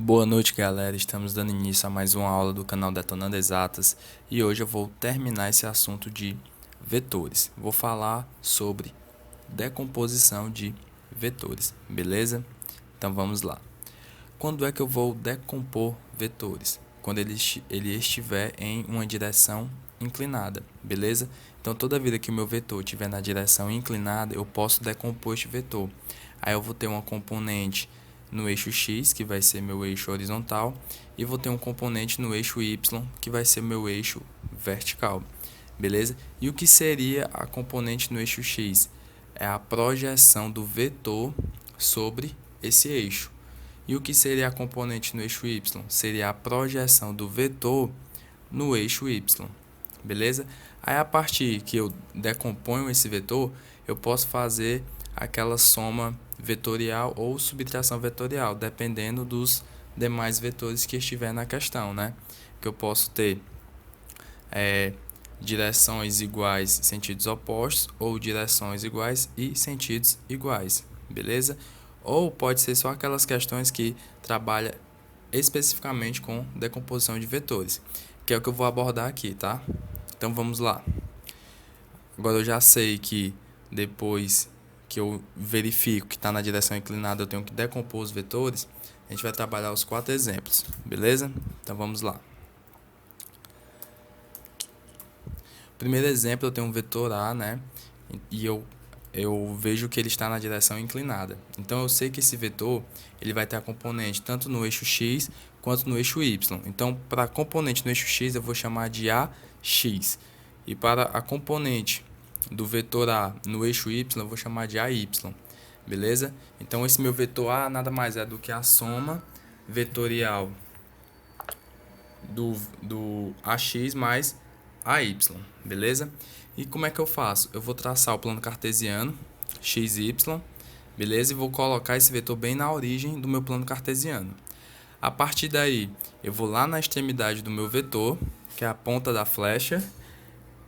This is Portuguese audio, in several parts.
Boa noite, galera. Estamos dando início a mais uma aula do canal Detonando Exatas e hoje eu vou terminar esse assunto de vetores. Vou falar sobre decomposição de vetores, beleza? Então vamos lá. Quando é que eu vou decompor vetores? Quando ele estiver em uma direção inclinada, beleza? Então toda vida que o meu vetor estiver na direção inclinada, eu posso decompor este vetor. Aí eu vou ter uma componente no eixo x, que vai ser meu eixo horizontal, e vou ter um componente no eixo y, que vai ser meu eixo vertical, beleza? E o que seria a componente no eixo x? É a projeção do vetor sobre esse eixo. E o que seria a componente no eixo y? Seria a projeção do vetor no eixo y, beleza? Aí a partir que eu decomponho esse vetor, eu posso fazer aquela soma vetorial ou subtração vetorial, dependendo dos demais vetores que estiver na questão, né? Que eu posso ter direções iguais, sentidos opostos, ou direções iguais e sentidos iguais, beleza? Ou pode ser só aquelas questões que trabalham especificamente com decomposição de vetores, que é o que eu vou abordar aqui, tá? Então vamos lá. Agora eu já sei que depois que eu verifico que está na direção inclinada, eu tenho que decompor os vetores. A gente vai trabalhar os 4 exemplos, beleza? Então vamos lá. Primeiro exemplo, eu tenho um vetor A, né? E eu vejo que ele está na direção inclinada. Então eu sei que esse vetor ele vai ter a componente tanto no eixo x quanto no eixo y. Então para a componente no eixo x eu vou chamar de AX. E para a componente do vetor A no eixo y eu vou chamar de AY. Beleza? Então esse meu vetor A nada mais é do que a soma vetorial do AX mais AY, beleza? E como é que eu faço? Eu vou traçar o plano cartesiano, x, y, beleza? E vou colocar esse vetor bem na origem do meu plano cartesiano. A partir daí, eu vou lá na extremidade do meu vetor, que é a ponta da flecha,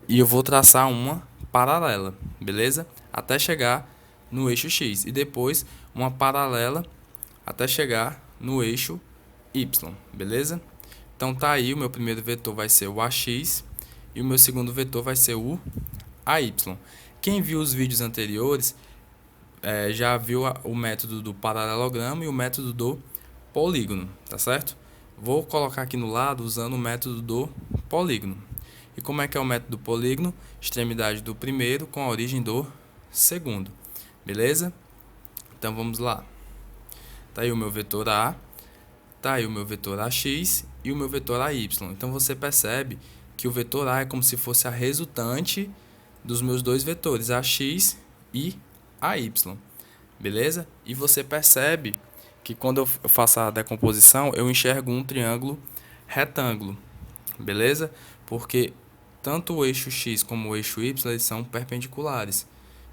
e eu vou traçar uma paralela, beleza? Até chegar no eixo x. E depois, uma paralela até chegar no eixo y, beleza? Então tá aí, o meu primeiro vetor vai ser o AX e o meu segundo vetor vai ser o AY. Quem viu os vídeos anteriores já viu o método do paralelogramo e o método do polígono, tá certo? Vou colocar aqui no lado usando o método do polígono. E como é que é o método do polígono? Extremidade do primeiro com a origem do segundo, beleza? Então vamos lá. Tá aí o meu vetor A, tá aí o meu vetor AX e o meu vetor AY. Então você percebe que o vetor A é como se fosse a resultante dos meus dois vetores, AX e AY, beleza? E você percebe que quando eu faço a decomposição, eu enxergo um triângulo retângulo, beleza? Porque tanto o eixo X como o eixo Y eles são perpendiculares.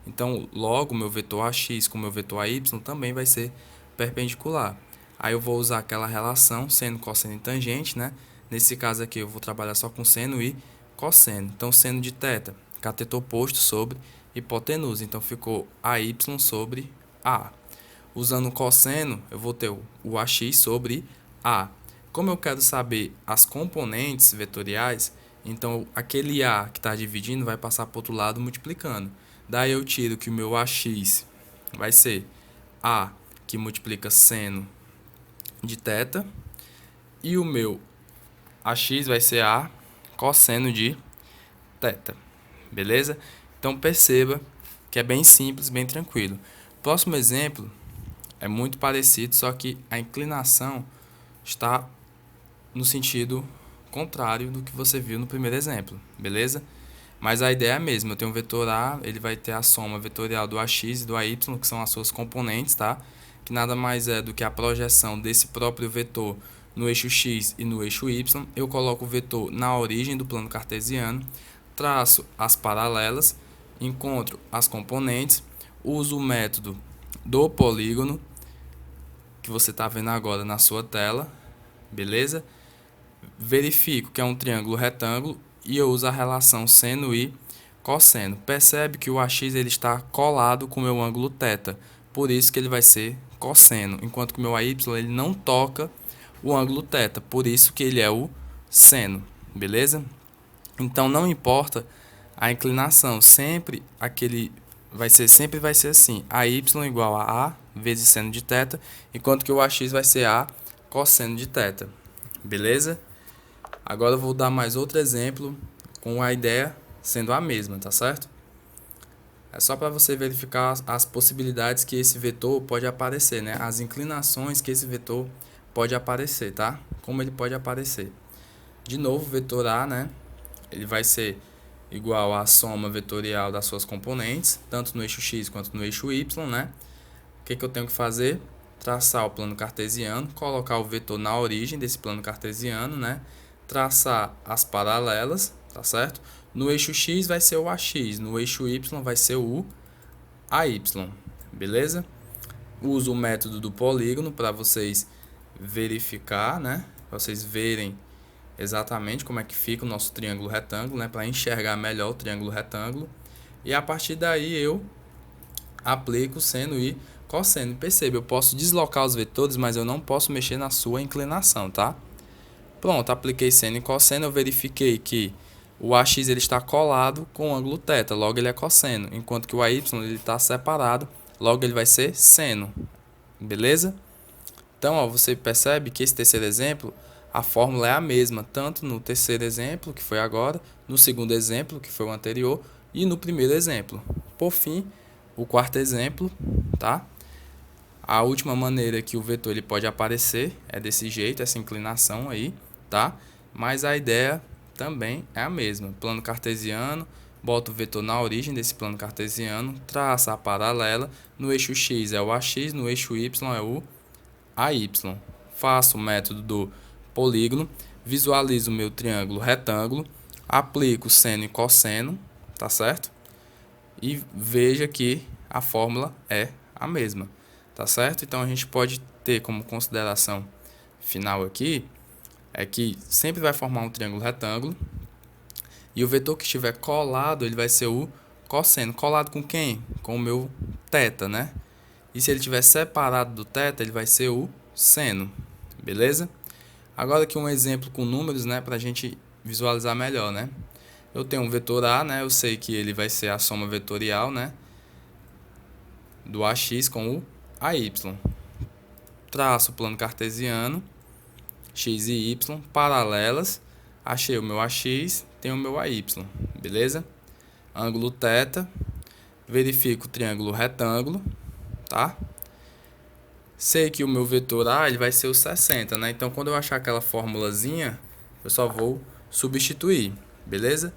Então, logo, meu vetor AX com o meu vetor AY também vai ser perpendicular. Aí eu vou usar aquela relação seno, cosseno e tangente, né? Nesse caso aqui eu vou trabalhar só com seno e cosseno. Então, seno de θ, cateto oposto sobre hipotenusa. Então, ficou AY sobre A. Usando o cosseno, eu vou ter o AX sobre A. Como eu quero saber as componentes vetoriais, então aquele A que está dividindo vai passar para o outro lado multiplicando. Daí eu tiro que o meu AX vai ser A que multiplica seno de θ e o meu AX vai ser A cosseno de θ. Beleza? Então perceba que é bem simples, bem tranquilo. Próximo exemplo é muito parecido, só que a inclinação está no sentido contrário do que você viu no primeiro exemplo, beleza? Mas a ideia é a mesma, eu tenho um vetor A, ele vai ter a soma vetorial do AX e do AY, que são as suas componentes, tá? Que nada mais é do que a projeção desse próprio vetor no eixo X e no eixo Y. Eu coloco o vetor na origem do plano cartesiano, traço as paralelas, encontro as componentes, uso o método do polígono, que você está vendo agora na sua tela, beleza? Verifico que é um triângulo retângulo e eu uso a relação seno e cosseno. Percebe que o AX ele está colado com o meu ângulo θ, por isso que ele vai ser cosseno, enquanto que o meu AY ele não toca o ângulo θ, por isso que ele é o seno, beleza? Então não importa a inclinação, sempre vai ser assim, AY igual a A vezes seno de θ, enquanto que o AX vai ser A cosseno de θ, beleza? Agora eu vou dar mais outro exemplo com a ideia sendo a mesma, tá certo? É só para você verificar as possibilidades que esse vetor pode aparecer, né? As inclinações que esse vetor pode aparecer, tá? Como ele pode aparecer. De novo, o vetor A, né? Ele vai ser igual à soma vetorial das suas componentes, tanto no eixo x quanto no eixo y, né? O que eu tenho que fazer? Traçar o plano cartesiano, colocar o vetor na origem desse plano cartesiano, né? Traçar as paralelas, tá certo? No eixo x vai ser o AX, no eixo y vai ser o AY, beleza? Uso o método do polígono para vocês verificar, né? Para vocês verem exatamente como é que fica o nosso triângulo retângulo, né? Para enxergar melhor o triângulo retângulo. E a partir daí eu aplico seno e cosseno. Perceba, eu posso deslocar os vetores, mas eu não posso mexer na sua inclinação, tá? Pronto, apliquei seno e cosseno, eu verifiquei que o AX ele está colado com o ângulo θ, logo ele é cosseno, enquanto que o AY ele está separado, logo ele vai ser seno, beleza? Então, ó, você percebe que esse terceiro exemplo, a fórmula é a mesma, tanto no terceiro exemplo, que foi agora, no segundo exemplo, que foi o anterior, e no primeiro exemplo. Por fim, o quarto exemplo, tá? A última maneira que o vetor ele pode aparecer é desse jeito, essa inclinação aí, tá? Mas a ideia também é a mesma. Plano cartesiano, bota o vetor na origem desse plano cartesiano, traça a paralela, no eixo x é o AX, no eixo y é o AY. Faço o método do polígono, visualizo o meu triângulo retângulo, aplico seno e cosseno, tá certo? E veja que a fórmula é a mesma, tá certo? Então a gente pode ter como consideração final aqui é que sempre vai formar um triângulo retângulo e o vetor que estiver colado, ele vai ser o cosseno. Colado com quem? Com o meu θ, né? E se ele estiver separado do θ, ele vai ser o seno, beleza? Agora aqui um exemplo com números, né, para a gente visualizar melhor, né? Eu tenho um vetor A, né? Eu sei que ele vai ser a soma vetorial, né, do AX com o AY. Traço o plano cartesiano, x e y paralelas. Achei o meu AX, tenho o meu AY, beleza? Ângulo θ, verifico o triângulo retângulo, tá? Sei que o meu vetor A ele vai ser o 60, né? Então, quando eu achar aquela formulazinha, eu só vou substituir, beleza?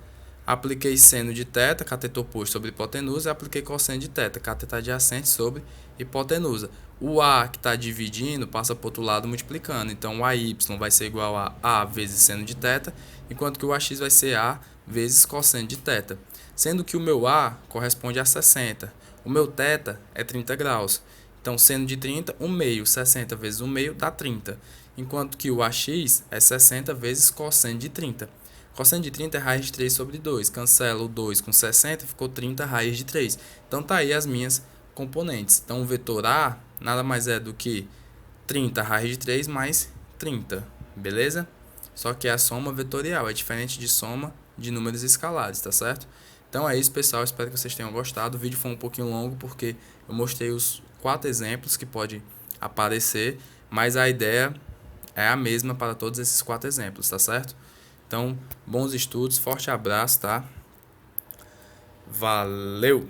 Apliquei seno de θ, cateto oposto sobre hipotenusa, e apliquei cosseno de θ, cateto adjacente sobre hipotenusa. O A que está dividindo passa para o outro lado multiplicando. Então, o AY vai ser igual a A vezes seno de θ, enquanto que o AX vai ser A vezes cosseno de θ. Sendo que o meu A corresponde a 60. O meu θ é 30 graus. Então, seno de 30, 1 meio. 60 vezes 1 meio dá 30. Enquanto que o AX é 60 vezes cosseno de 30. Cosseno de 30 é raiz de 3 sobre 2. Cancela o 2 com 60, ficou 30 raiz de 3. Então, tá aí as minhas componentes. Então, o vetor A nada mais é do que 30 raiz de 3 mais 30. Beleza? Só que é a soma vetorial. É diferente de soma de números escalares, tá certo? Então é isso, pessoal. Espero que vocês tenham gostado. O vídeo foi um pouquinho longo porque eu mostrei os 4 exemplos que pode aparecer, mas a ideia é a mesma para todos esses 4 exemplos, tá certo? Então, bons estudos, forte abraço, tá? Valeu!